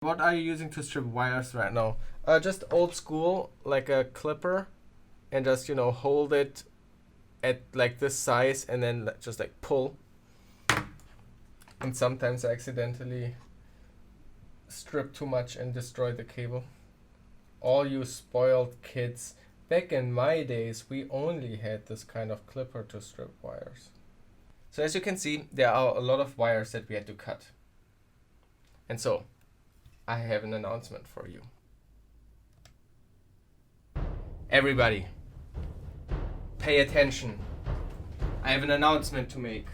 What are you using to strip wires right now? Just old school, like a clipper, and just, you know, hold it at like this size and then just like pull. And sometimes I accidentally strip too much and destroy the cable. All you spoiled kids. Back in my days, we only had this kind of clipper to strip wires. So as you can see, there are a lot of wires that we had to cut. And so, I have an announcement for you. Everybody, pay attention. I have an announcement to make.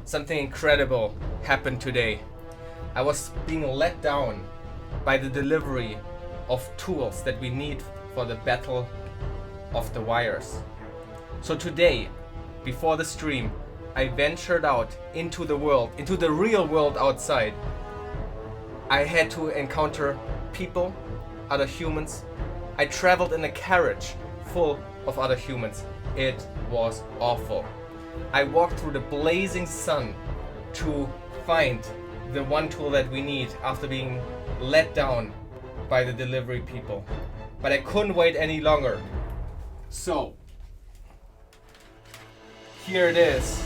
Something incredible happened today. I was being let down by the delivery of tools that we need for the battle of the wires. So today, before the stream, I ventured out into the world, into the real world outside. I had to encounter people, other humans. I traveled in a carriage full of other humans. It was awful. I walked through the blazing sun to find the one tool that we need after being let down by the delivery people. But I couldn't wait any longer. So, here it is.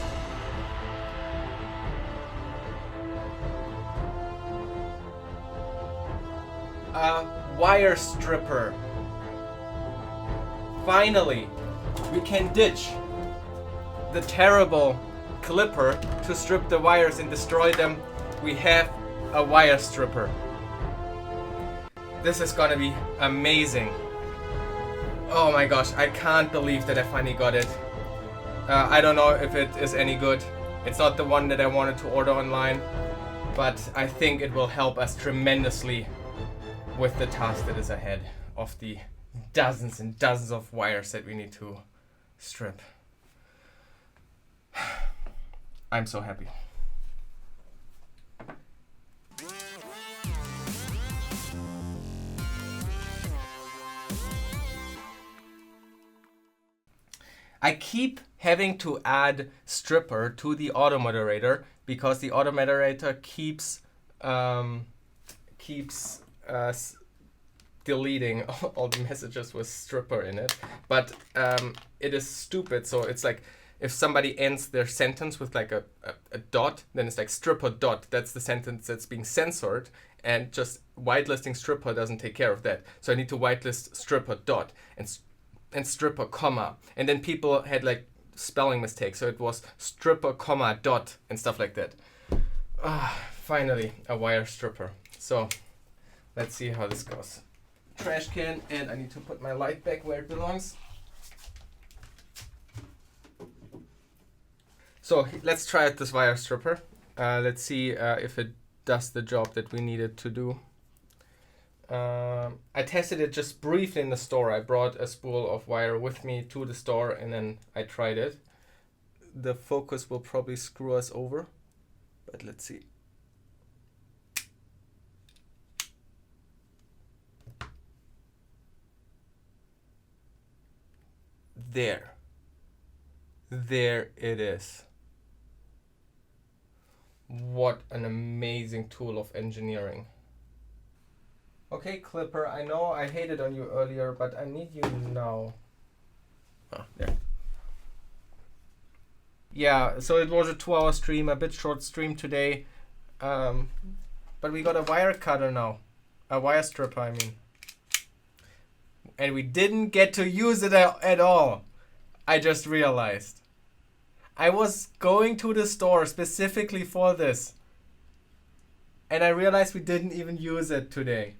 A wire stripper. Finally, we can ditch the terrible clipper to strip the wires and destroy them. We have a wire stripper. This is gonna be amazing. Oh my gosh, I can't believe that I finally got it. I don't know if it is any good. It's not the one that I wanted to order online, but I think it will help us tremendously with the task that is ahead of the dozens and dozens of wires that we need to strip. I'm so happy. I keep having to add stripper to the auto moderator because the auto moderator keeps deleting all the messages with stripper in it. But it is stupid. So it's like if somebody ends their sentence with like a dot, then it's like stripper dot. That's the sentence that's being censored. And just whitelisting stripper doesn't take care of that. So I need to whitelist stripper dot and stripper comma. And then people had like spelling mistakes. So it was stripper comma dot and stuff like that. Finally, a wire stripper. So let's see how this goes. Trash can, and I need to put my light back where it belongs. So let's try out this wire stripper. Let's see if it does the job that we need it to do. I tested it just briefly in the store. I brought a spool of wire with me to the store and then I tried it. The focus will probably screw us over, but let's see. There it is. What an amazing tool of engineering. Okay, Clipper, I know I hated on you earlier, but I need you now. Oh, there. Yeah, so it was a 2-hour stream, a bit short stream today. But we got a wire cutter now. A wire stripper, I mean. And we didn't get to use it at all. I just realized. I was going to the store specifically for this. And I realized we didn't even use it today.